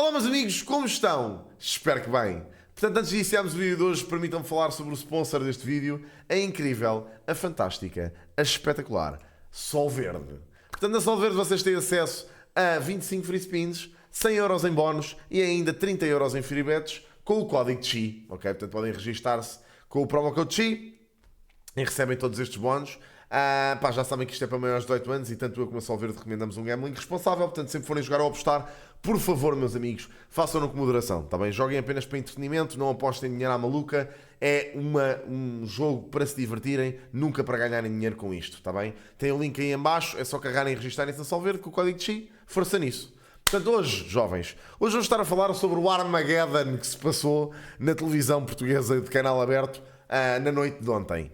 Olá meus amigos, como estão? Espero que bem. Portanto, antes de iniciarmos o vídeo de hoje, permitam-me falar sobre o sponsor deste vídeo, a incrível, a fantástica, a espetacular Solverde. Portanto, na Solverde vocês têm acesso a 25 free spins, 100 euros em bónus e ainda 30 euros em free bets com o código CHI, ok? Portanto, podem registar-se com o promo code CHI e recebem todos estes bónus. Já sabem que isto é para maiores de 18 anos e tanto eu como a Solverde recomendamos um gambling responsável. Portanto, sempre forem jogar ou apostar, por favor, meus amigos, façam-no com moderação, tá bem? Joguem apenas para entretenimento, não apostem dinheiro à maluca. É um jogo para se divertirem, nunca para ganharem dinheiro com isto, tá bem? Tem o link aí em baixo, é só carregarem e registarem-se na Solverde com o código CHI, força nisso. Portanto, hoje, jovens, hoje vamos estar a falar sobre o Armageddon que se passou na televisão portuguesa de canal aberto na noite de ontem.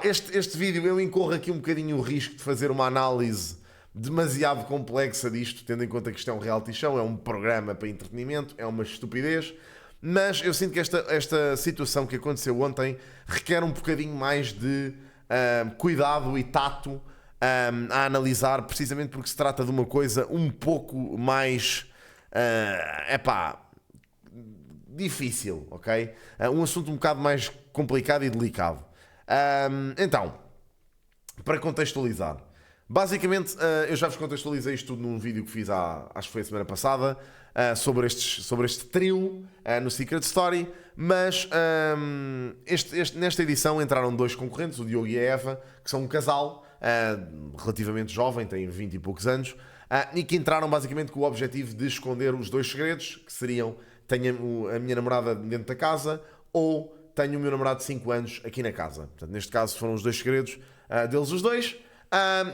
Este vídeo eu incorro aqui um bocadinho o risco de fazer uma análise demasiado complexa disto, tendo em conta que isto é um reality show, é um programa para entretenimento, é uma estupidez, mas eu sinto que esta situação que aconteceu ontem requer um bocadinho mais de cuidado e tato a analisar, precisamente porque se trata de uma coisa um pouco mais difícil, ok? Um assunto um bocado mais complicado e delicado. Então, para contextualizar, basicamente eu já vos contextualizei isto tudo num vídeo que fiz acho que foi a semana passada, sobre este trio no Secret Story, mas nesta edição entraram dois concorrentes, o Diogo e a Eva, que são um casal relativamente jovem, têm 20 e poucos anos, e que entraram basicamente com o objetivo de esconder os dois segredos, que seriam: tenho a minha namorada dentro da casa ou tenho o meu namorado de 5 anos aqui na casa. Portanto, neste caso foram os dois segredos deles os dois.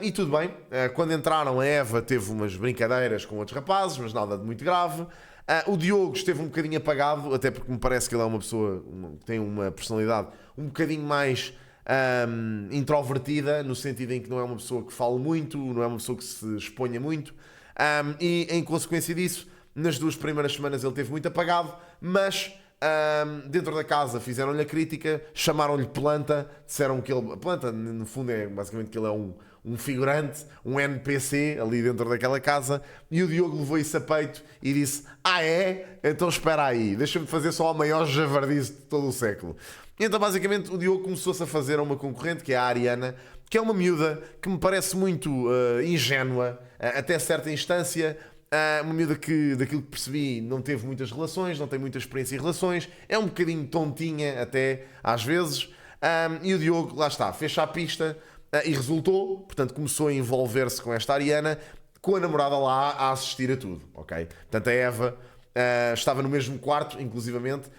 E tudo bem. Quando entraram, a Eva teve umas brincadeiras com outros rapazes, mas nada de muito grave. O Diogo esteve um bocadinho apagado, até porque me parece que ele é uma pessoa que tem uma personalidade um bocadinho mais introvertida, no sentido em que não é uma pessoa que fala muito, não é uma pessoa que se exponha muito. E em consequência disso, nas 2 primeiras semanas ele esteve muito apagado, mas dentro da casa fizeram-lhe a crítica, chamaram-lhe planta, disseram que ele... Planta, no fundo, é basicamente que ele é um figurante, um NPC ali dentro daquela casa, e o Diogo levou isso a peito e disse: é? Então espera aí, deixa-me fazer só a maior javardice de todo o século. E então basicamente o Diogo começou-se a fazer a uma concorrente, que é a Ariana, que é uma miúda que me parece muito ingênua, até certa instância. Uma miúda que, daquilo que percebi, não teve muitas relações, não tem muita experiência em relações, é um bocadinho tontinha até às vezes, e o Diogo, lá está, fez-se à pista e resultou. Portanto, começou a envolver-se com esta Ariana, com a namorada lá a assistir a tudo, ok? Portanto, a Eva estava no mesmo quarto, inclusivamente,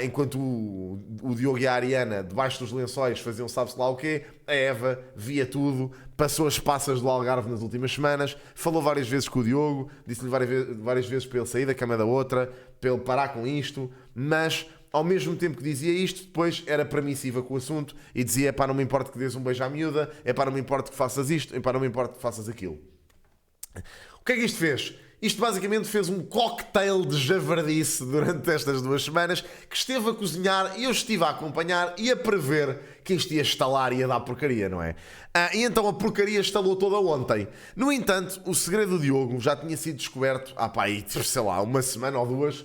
enquanto o Diogo e a Ariana, debaixo dos lençóis, faziam sabe-se lá o quê. A Eva via tudo, passou as passas do Algarve nas últimas semanas, falou várias vezes com o Diogo, disse-lhe várias vezes para ele sair da cama da outra, para ele parar com isto, mas ao mesmo tempo que dizia isto, depois era permissiva com o assunto e dizia: não me importa que dês um beijo à miúda, não me importa que faças isto, não me importa que faças aquilo. O que é que isto fez? Isto basicamente fez um cocktail de javardice durante estas 2 semanas, que esteve a cozinhar e eu estive a acompanhar e a prever que isto ia estalar e ia dar porcaria, não é? E então a porcaria estalou toda ontem. No entanto, o segredo do Diogo já tinha sido descoberto há sei lá, 1 semana ou 2.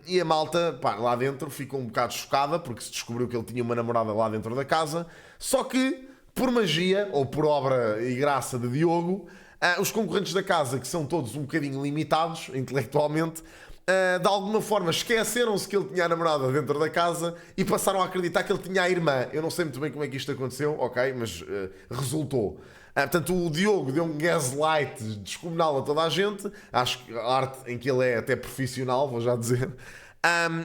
E a malta, lá dentro, ficou um bocado chocada porque se descobriu que ele tinha uma namorada lá dentro da casa. Só que, por magia, ou por obra e graça de Diogo, os concorrentes da casa, que são todos um bocadinho limitados intelectualmente, de alguma forma esqueceram-se que ele tinha a namorada dentro da casa e passaram a acreditar que ele tinha a irmã. Eu não sei muito bem como é que isto aconteceu, ok, mas resultou. Portanto, o Diogo deu um gaslight descomunal a toda a gente. Acho que a arte em que ele é até profissional, vou já dizer.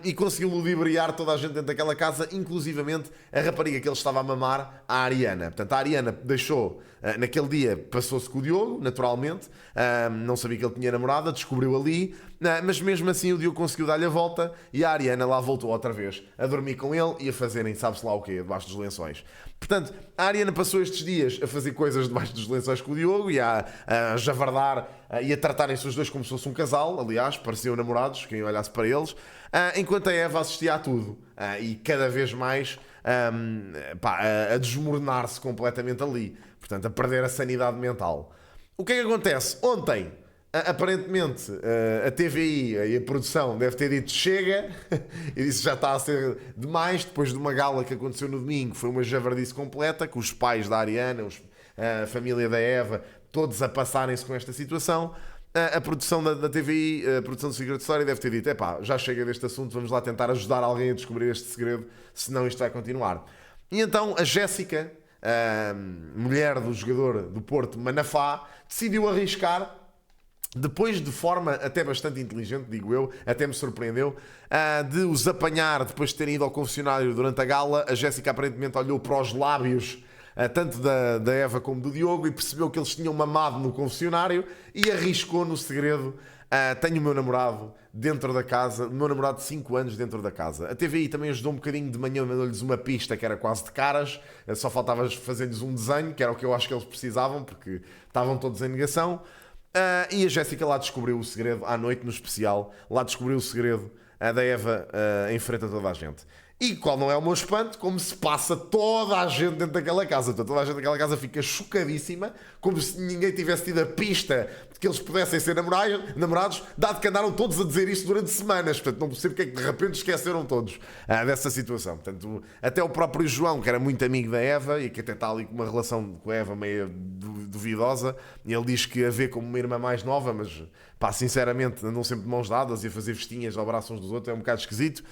E conseguiu ludibriar toda a gente dentro daquela casa, inclusivamente a rapariga que ele estava a mamar, a Ariana. Portanto, a Ariana deixou, naquele dia passou-se com o Diogo, naturalmente, não sabia que ele tinha namorada, descobriu ali, mas mesmo assim o Diogo conseguiu dar-lhe a volta e a Ariana lá voltou outra vez a dormir com ele e a fazerem sabe-se lá o quê, debaixo dos lençóis. Portanto, a Ariana passou estes dias a fazer coisas debaixo dos lençóis com o Diogo e a javardar e a tratarem-se os dois como se fosse um casal. Aliás, pareciam namorados, quem olhasse para eles, enquanto a Eva assistia a tudo e cada vez mais a desmoronar-se completamente ali, portanto a perder a sanidade mental. O que é que acontece? Ontem Aparentemente, a TVI e a produção deve ter dito chega, e disse já está a ser demais, depois de uma gala que aconteceu no domingo, foi uma javardice completa, com os pais da Ariana, a família da Eva, todos a passarem-se com esta situação. A produção da TVI, a produção do Secret Story deve ter dito, epá, já chega deste assunto, vamos lá tentar ajudar alguém a descobrir este segredo, senão isto vai continuar. E então a Jéssica, a mulher do jogador do Porto, Manafá, decidiu arriscar, depois de forma até bastante inteligente, digo eu, até me surpreendeu, de os apanhar depois de terem ido ao confessionário durante a gala. A Jéssica aparentemente olhou para os lábios tanto da Eva como do Diogo e percebeu que eles tinham mamado no confessionário e arriscou no segredo. Tenho o meu namorado dentro da casa, o meu namorado de 5 anos dentro da casa. A TVI também ajudou um bocadinho de manhã, mandou-lhes uma pista que era quase de caras, só faltava fazer-lhes um desenho, que era o que eu acho que eles precisavam, porque estavam todos em negação. E a Jéssica lá descobriu o segredo, à noite no especial, lá descobriu o segredo da Eva em frente a toda a gente. E qual não é o meu espanto, como se passa toda a gente dentro daquela casa. Então, toda a gente daquela casa fica chocadíssima, como se ninguém tivesse tido a pista de que eles pudessem ser namorados, dado que andaram todos a dizer isso durante semanas. Portanto, não percebo porque é que de repente esqueceram todos dessa situação. Portanto, até o próprio João, que era muito amigo da Eva e que até está ali com uma relação com a Eva meio duvidosa, ele diz que a vê como uma irmã mais nova, mas pá, sinceramente andam sempre de mãos dadas e a fazer festinhas ao braço uns dos outros, é um bocado esquisito.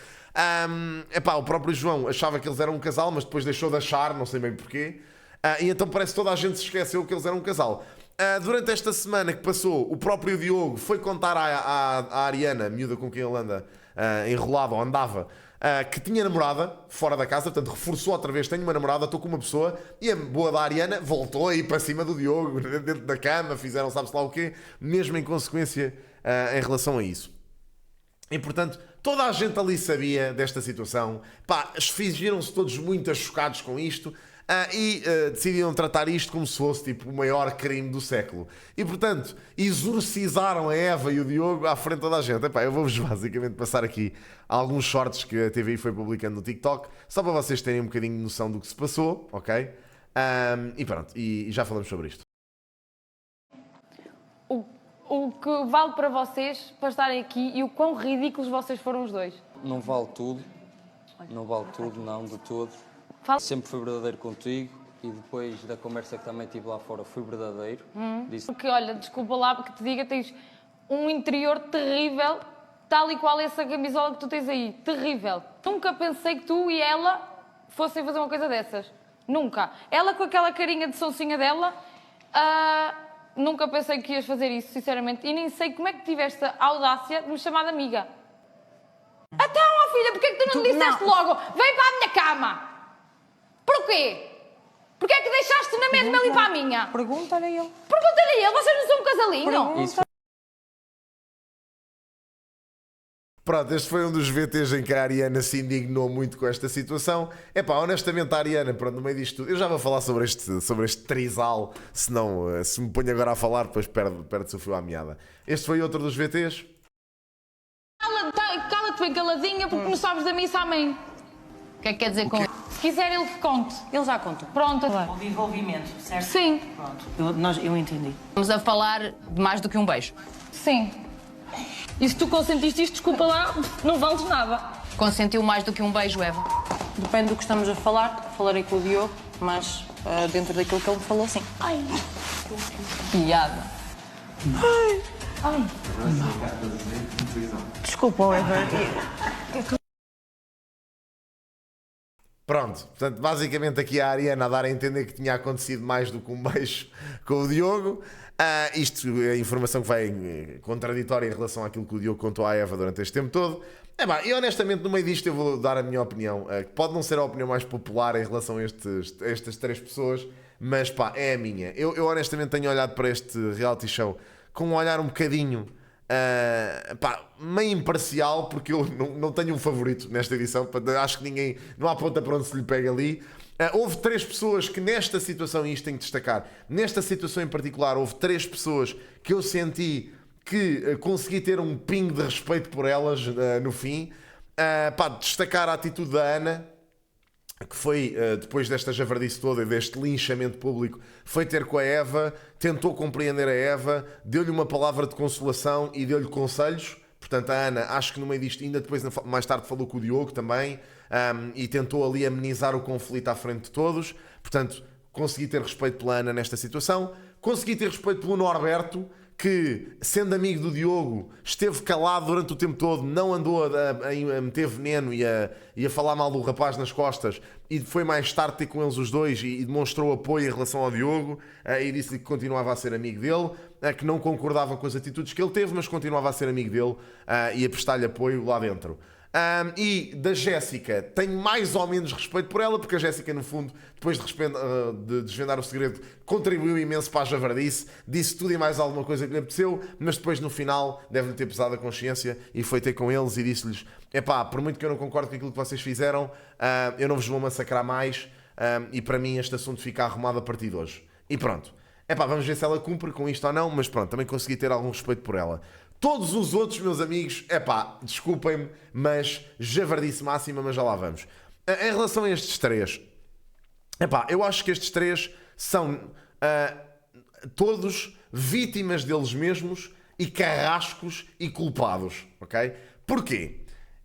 O próprio João achava que eles eram um casal, mas depois deixou de achar, não sei bem porquê. E então parece que toda a gente se esqueceu que eles eram um casal. Durante esta semana que passou, o próprio Diogo foi contar à Ariana, a miúda com quem ele anda enrolado, ou andava, que tinha namorada fora da casa, portanto reforçou outra vez, tenho uma namorada, estou com uma pessoa, e a boa da Ariana voltou a ir para cima do Diogo, dentro da cama, fizeram sabe-se lá o quê, mesmo em consequência em relação a isso. E portanto, toda a gente ali sabia desta situação, fingiram-se todos muito chocados com isto, e decidiram tratar isto como se fosse tipo o maior crime do século. E portanto, exorcizaram a Eva e o Diogo à frente de toda a gente. Eu vou-vos basicamente passar aqui alguns shorts que a TVI foi publicando no TikTok, só para vocês terem um bocadinho de noção do que se passou, ok? E pronto, e já falamos sobre isto. O que vale para vocês, para estarem aqui, e o quão ridículos vocês foram os dois? Não vale tudo, não, de todo. Sempre fui verdadeiro contigo e depois da conversa que também tive lá fora fui verdadeiro. Porque, olha, desculpa lá que te diga, tens um interior terrível, tal e qual essa camisola que tu tens aí, terrível. Nunca pensei que tu e ela fossem fazer uma coisa dessas. Nunca. Ela com aquela carinha de sonsinha dela, nunca pensei que ias fazer isso, sinceramente. E nem sei como é que tiveste a audácia de me chamar de amiga. Então, ó filha, porquê é que tu não me disseste logo? Vem para a minha cama! Porquê? Porquê é que deixaste na mesma ali para a minha? Pergunta-lhe a ele. Pergunta-lhe a ele, vocês não são um casalinho? Pronto, este foi um dos VTs em que a Ariana se indignou muito com esta situação. Honestamente, a Ariana, pronto, no meio disto tudo, eu já vou falar sobre este trisal, senão, se me ponho agora a falar, depois perde-se o fio à meada. Este foi outro dos VTs. Cala-te bem caladinha, porque não sabes da missa, amém. O que é que quer dizer com isso? Se quiser, ele que conte. Ele já contou. Pronto. Houve envolvimento, certo? Sim. Pronto, eu entendi. Estamos a falar de mais do que um beijo. Sim. E se tu consentiste isto, desculpa lá, não vales nada. Consentiu mais do que um beijo, Eva? Depende do que estamos a falar. Falarei com o Diogo, mas dentro daquilo que ele me falou, sim. Ai. Piada. Ai. Desculpa, Eva. Pronto, portanto, basicamente aqui a Ariana a dar a entender que tinha acontecido mais do que um beijo com o Diogo. Isto é informação que vai contraditória em relação àquilo que o Diogo contou à Eva durante este tempo todo. E honestamente, no meio disto, eu vou dar a minha opinião, que pode não ser a opinião mais popular em relação a estas três pessoas, mas é a minha. Eu honestamente tenho olhado para este reality show com um olhar um bocadinho meio imparcial, porque eu não tenho um favorito nesta edição. Acho que ninguém, não há ponta para onde se lhe pega ali. Houve 3 pessoas que nesta situação, e isto tenho que destacar, nesta situação em particular, houve 3 pessoas que eu senti que consegui ter um pingo de respeito por elas no fim. Destacar a atitude da Ana, que foi, depois desta javardice toda e deste linchamento público, foi ter com a Eva, tentou compreender a Eva, deu-lhe uma palavra de consolação e deu-lhe conselhos. Portanto, a Ana, acho que no meio disto, ainda depois, mais tarde, falou com o Diogo também, e tentou ali amenizar o conflito à frente de todos. Portanto, consegui ter respeito pela Ana nesta situação. Consegui ter respeito pelo Norberto, que, sendo amigo do Diogo, esteve calado durante o tempo todo, não andou a meter veneno e a falar mal do rapaz nas costas, e foi mais tarde ter com eles os dois e demonstrou apoio em relação ao Diogo, e disse-lhe que continuava a ser amigo dele, que não concordava com as atitudes que ele teve, mas continuava a ser amigo dele e a prestar-lhe apoio lá dentro. E da Jéssica, tenho mais ou menos respeito por ela, porque a Jéssica, no fundo, depois de desvendar o segredo, contribuiu imenso para a javardice, disse tudo e mais alguma coisa que lhe apeteceu, mas depois, no final, deve-lhe ter pesado a consciência e foi ter com eles e disse-lhes: epá, por muito que eu não concordo com aquilo que vocês fizeram, eu não vos vou massacrar mais, e para mim este assunto fica arrumado a partir de hoje. E pronto. Epá, vamos ver se ela cumpre com isto ou não, mas pronto, também consegui ter algum respeito por ela. Todos os outros, meus amigos, epá, desculpem-me, mas javardice máxima, mas já lá vamos. Em relação a estes três, epá, eu acho que estes três são todos vítimas deles mesmos e carrascos e culpados, ok? Porquê?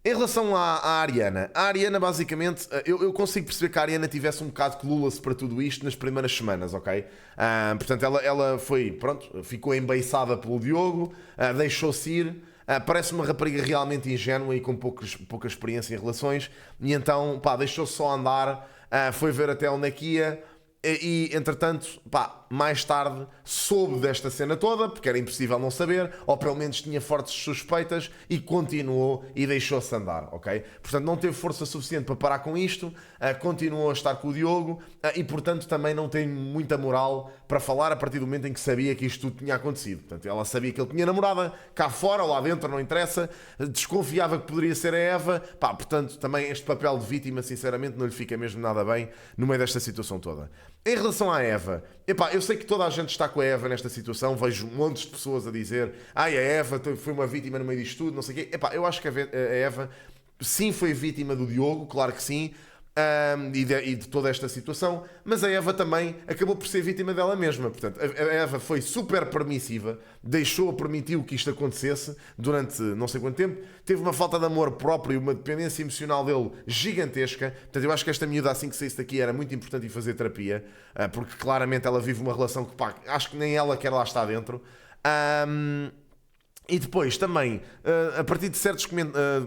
Em relação à Ariana basicamente, eu consigo perceber que a Ariana tivesse um bocado clueless para tudo isto nas primeiras semanas, ok? Portanto, ela foi, pronto, ficou embeiçada pelo Diogo, deixou-se ir, parece uma rapariga realmente ingênua e com pouca experiência em relações, e então, pá, deixou-se só andar, foi ver até onde é que ia. E, entretanto, pá, mais tarde soube desta cena toda, porque era impossível não saber, ou pelo menos tinha fortes suspeitas, e continuou e deixou-se andar, ok? Portanto, não teve força suficiente para parar com isto, continuou a estar com o Diogo, e, portanto, também não tem muita moral para falar a partir do momento em que sabia que isto tudo tinha acontecido. Portanto, ela sabia que ele tinha namorada, cá fora ou lá dentro, não interessa, desconfiava que poderia ser a Eva, pá, portanto, também este papel de vítima, sinceramente, não lhe fica mesmo nada bem no meio desta situação toda. Em relação à Eva, epá, eu sei que toda a gente está com a Eva nesta situação, vejo montes de pessoas a dizer: a Eva foi uma vítima no meio disto tudo, não sei o quê. Epá, eu acho que a Eva sim foi vítima do Diogo, claro que sim, e de toda esta situação, mas a Eva também acabou por ser vítima dela mesma. Portanto, a Eva foi super permissiva, permitiu que isto acontecesse durante não sei quanto tempo, teve uma falta de amor próprio, uma dependência emocional dele gigantesca. Portanto, eu acho que esta miúda, assim que saísse daqui, era muito importante ir fazer terapia, porque claramente ela vive uma relação que, pá, acho que nem ela quer lá estar dentro. E depois também, a partir de certos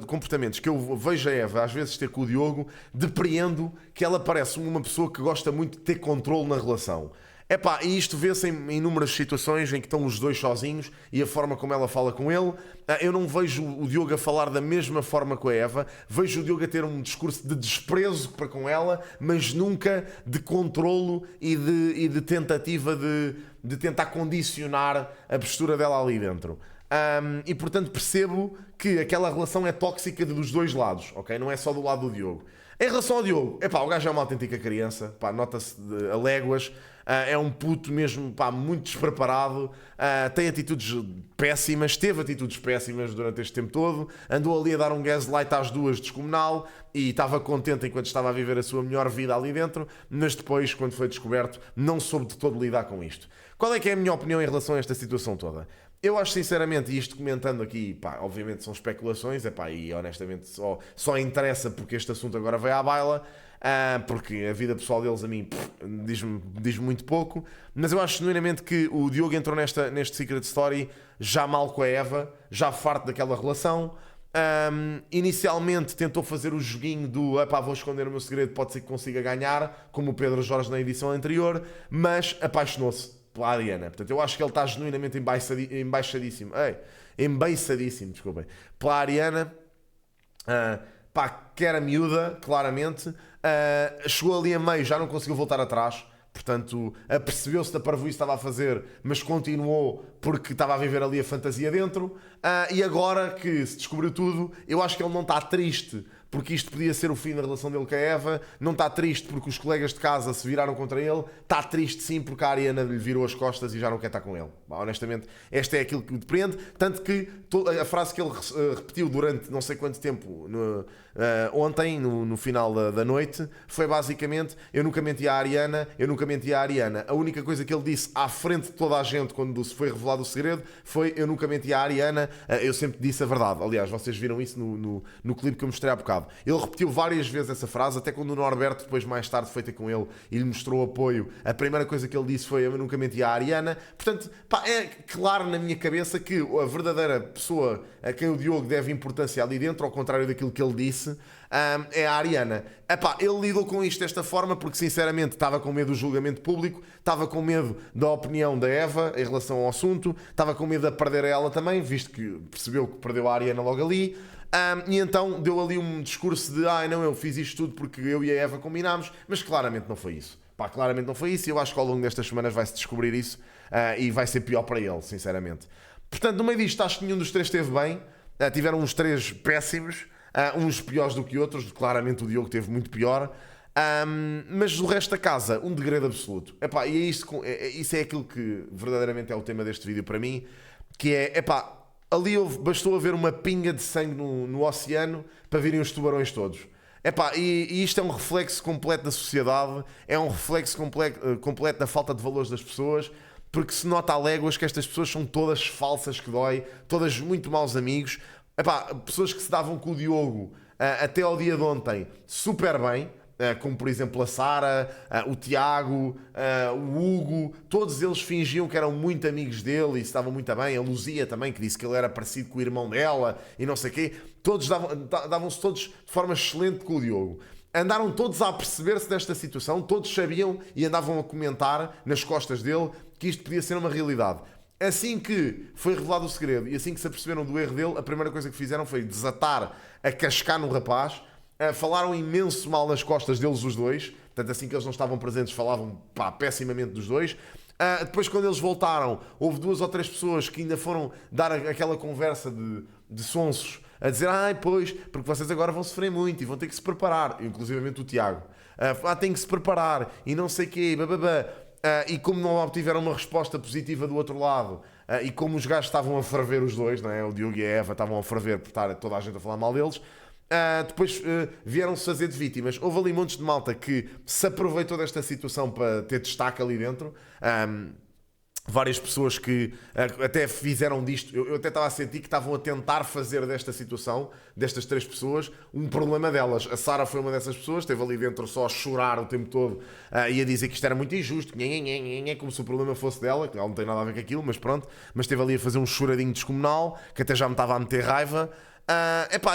comportamentos que eu vejo a Eva às vezes ter com o Diogo, depreendo que ela parece uma pessoa que gosta muito de ter controle na relação. Epá, e isto vê-se em inúmeras situações em que estão os dois sozinhos e a forma como ela fala com ele. Eu não vejo o Diogo a falar da mesma forma com a Eva, vejo o Diogo a ter um discurso de desprezo para com ela, mas nunca de controlo e de tentativa de tentar condicionar a postura dela ali dentro. E portanto percebo que aquela relação é tóxica dos dois lados, ok? Não é só do lado do Diogo. Em relação ao Diogo, epá, o gajo é uma autêntica criança, pá, nota-se a léguas, é um puto mesmo, pá, muito despreparado, tem atitudes péssimas, teve atitudes péssimas durante este tempo todo, andou ali a dar um gaslight às duas descomunal e estava contente enquanto estava a viver a sua melhor vida ali dentro, mas depois, quando foi descoberto, não soube de todo lidar com isto. Qual é que é a minha opinião em relação a esta situação toda? Eu acho sinceramente, e isto comentando aqui, pá, obviamente são especulações, epá, e honestamente só interessa porque este assunto agora vai à baila, porque a vida pessoal deles a mim diz-me muito pouco, mas eu acho genuinamente que o Diogo entrou neste Secret Story já mal com a Eva, já farto daquela relação. Inicialmente tentou fazer o joguinho do epá, vou esconder o meu segredo, pode ser que consiga ganhar, como o Pedro Jorge na edição anterior, mas apaixonou-se pela Ariana. Portanto, eu acho que ele está genuinamente embeiçadíssimo, desculpem, pela Ariana. Pá, que era miúda, claramente, chegou ali a meio, já não conseguiu voltar atrás, portanto, apercebeu-se da parvoíce que estava a fazer, mas continuou porque estava a viver ali a fantasia dentro, e agora que se descobriu tudo, eu acho que ele não está triste porque isto podia ser o fim da relação dele com a Eva, não está triste porque os colegas de casa se viraram contra ele, está triste sim porque a Ariana lhe virou as costas e já não quer estar com ele. Honestamente, esta é aquilo que me depreende, tanto que a frase que ele repetiu durante não sei quanto tempo ontem, no final da noite, foi basicamente: eu nunca menti à Ariana, eu nunca menti à Ariana. A única coisa que ele disse à frente de toda a gente quando se foi revelado o segredo foi: eu nunca menti à Ariana, eu sempre disse a verdade. Aliás, vocês viram isso no clipe que eu mostrei há bocado. Ele repetiu várias vezes essa frase, até quando o Norberto, depois mais tarde foi ter com ele e lhe mostrou apoio, a primeira coisa que ele disse foi: eu nunca menti à Ariana. Portanto, pá, é claro na minha cabeça que a verdadeira pessoa a quem o Diogo deve importância ali dentro, ao contrário daquilo que ele disse, é a Ariana. Epá, ele lidou com isto desta forma porque sinceramente estava com medo do julgamento público, estava com medo da opinião da Eva em relação ao assunto, estava com medo de perder ela também, visto que percebeu que perdeu a Ariana logo ali. E então deu ali um discurso de: não, eu fiz isto tudo porque eu e a Eva combinámos, mas claramente não foi isso. Pá, claramente não foi isso, e eu acho que ao longo destas semanas vai-se descobrir isso, e vai ser pior para ele, sinceramente. Portanto, no meio disto, acho que nenhum dos três esteve bem. Tiveram uns três péssimos, uns piores do que outros. Claramente o Diogo teve muito pior. Mas o resto da casa, um degredo absoluto. Epá, e isso é aquilo que verdadeiramente é o tema deste vídeo para mim, que é: epá, ali bastou haver uma pinga de sangue no oceano para virem os tubarões todos. Epá, e isto é um reflexo completo da sociedade, é um reflexo completo da falta de valores das pessoas, porque se nota a léguas que estas pessoas são todas falsas que dói, todas muito maus amigos. Epá, pessoas que se davam com o Diogo até ao dia de ontem super bem, como por exemplo a Sara, o Tiago, o Hugo, todos eles fingiam que eram muito amigos dele e se davam muito bem. A Luzia também, que disse que ele era parecido com o irmão dela e não sei o quê. Todos davam-se todos de forma excelente com o Diogo. Andaram todos a perceber-se desta situação, todos sabiam e andavam a comentar nas costas dele que isto podia ser uma realidade. Assim que foi revelado o segredo e assim que se aperceberam do erro dele, a primeira coisa que fizeram foi desatar a cascar no rapaz. Falaram imenso mal nas costas deles os dois. Portanto, assim que eles não estavam presentes, falavam pessimamente dos dois. Depois, quando eles voltaram, houve 2 ou 3 pessoas que ainda foram dar aquela conversa de sonsos, a dizer: pois, porque vocês agora vão sofrer muito e vão ter que se preparar. Inclusivamente o Tiago. Tem que se preparar e não sei o quê, bababá. E como não obtiveram uma resposta positiva do outro lado, e como os gajos estavam a ferver os dois, não é? O Diogo e a Eva estavam a ferver por estar toda a gente a falar mal deles, depois vieram-se fazer de vítimas. Houve ali montes de malta que se aproveitou desta situação para ter destaque ali dentro. Várias pessoas que até fizeram disto, eu até estava a sentir que estavam a tentar fazer desta situação, destas 3 pessoas, um problema delas. A Sara foi uma dessas pessoas, esteve ali dentro só a chorar o tempo todo e a dizer que isto era muito injusto, como se o problema fosse dela, que ela não tem nada a ver com aquilo, mas pronto. Mas esteve ali a fazer um choradinho descomunal, que até já me estava a meter raiva.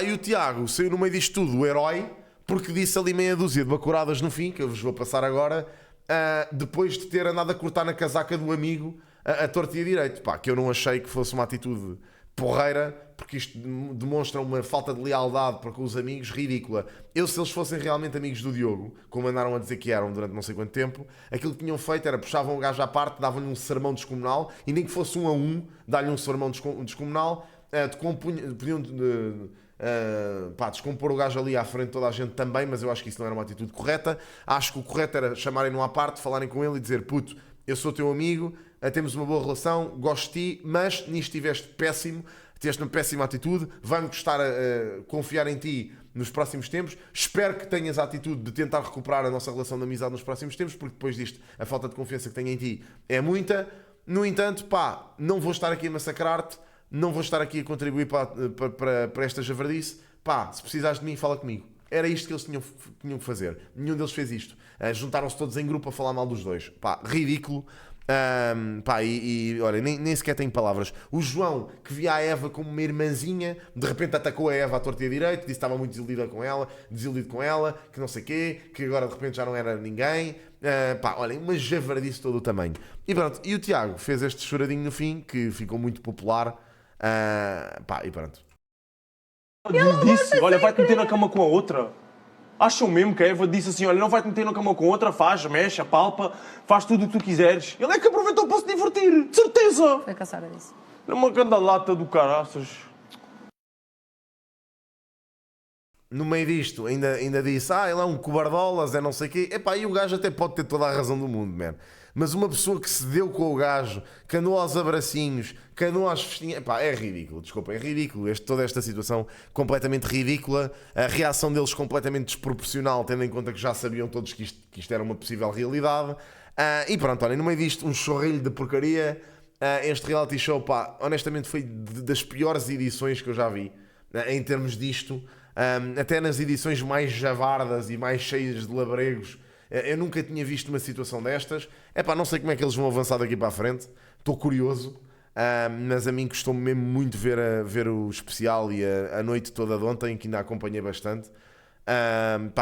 E o Tiago saiu no meio disto tudo, o herói, porque disse ali meia dúzia de bacuradas no fim, que eu vos vou passar agora, depois de ter andado a cortar na casaca do amigo a torto e a direito. Que eu não achei que fosse uma atitude porreira, porque isto demonstra uma falta de lealdade para com os amigos ridícula. Se eles fossem realmente amigos do Diogo, como andaram a dizer que eram durante não sei quanto tempo, aquilo que tinham feito era puxavam o gajo à parte, davam-lhe um sermão descomunal, e nem que fosse 1 a 1, dar-lhe um sermão descomunal, podiam descompor o gajo ali à frente de toda a gente também, mas eu acho que isso não era uma atitude correta. Acho que o correto era chamarem-no à parte, falarem com ele e dizer: puto, eu sou teu amigo, temos uma boa relação, gosto de ti, mas nisto tiveste péssimo, tiveste uma péssima atitude, vai-me custar confiar em ti nos próximos tempos. Espero que tenhas a atitude de tentar recuperar a nossa relação de amizade nos próximos tempos, porque depois disto a falta de confiança que tenho em ti é muita. No entanto, não vou estar aqui a massacrar-te, não vou estar aqui a contribuir para esta javardice. Se precisares de mim, fala comigo. Era isto que eles tinham que fazer. Nenhum deles fez isto. Juntaram-se todos em grupo a falar mal dos dois. Ridículo. Olha, nem sequer tenho palavras. O João, que via a Eva como uma irmãzinha, de repente atacou a Eva à torta e à direita, disse que estava muito desiludido com ela, que não sei o quê, que agora de repente já não era ninguém. Olha, uma javardice todo o tamanho. E pronto, e o Tiago fez este choradinho no fim, que ficou muito popular. E pronto. Disse: olha, vai-te meter na cama com a outra. Acham mesmo que a Eva disse assim: olha, não vai-te meter na cama com outra, faz, mexe, apalpa, faz tudo o que tu quiseres. Ele é que aproveitou para se divertir, de certeza. Foi caçar disso. É uma grande lata do caraças. no meio disto, ainda disse, ele é um cobardolas, é não sei o quê. Epá, e o gajo até pode ter toda a razão do mundo, man. Mas uma pessoa que se deu com o gajo, que andou aos abracinhos, que andou às festinhas, epá, é ridículo, desculpa, é ridículo. Toda esta situação completamente ridícula, a reação deles completamente desproporcional, tendo em conta que já sabiam todos que isto era uma possível realidade. E pronto, olha, no meio disto, um chorrilho de porcaria. Este reality show, pá, honestamente foi das piores edições que eu já vi, em termos disto. Até nas edições mais javardas e mais cheias de labregos, eu nunca tinha visto uma situação destas. Não sei como é que eles vão avançar daqui para a frente, estou curioso, mas a mim custou-me mesmo muito ver o especial e a noite toda de ontem, que ainda acompanhei bastante.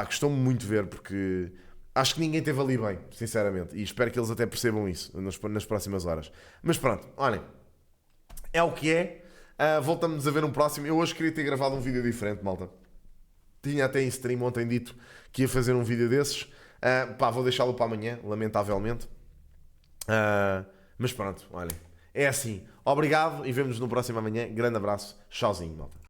Custou-me muito ver, porque acho que ninguém esteve ali bem, sinceramente, e espero que eles até percebam isso nas próximas horas. Mas pronto, olhem, é o que é. Voltamos a ver um próximo. Eu hoje queria ter gravado um vídeo diferente, malta. Tinha até em stream ontem dito que ia fazer um vídeo desses. Vou deixá-lo para amanhã, lamentavelmente. Mas pronto, olhem. É assim. Obrigado e vemo-nos no próximo amanhã. Grande abraço. Tchauzinho, malta.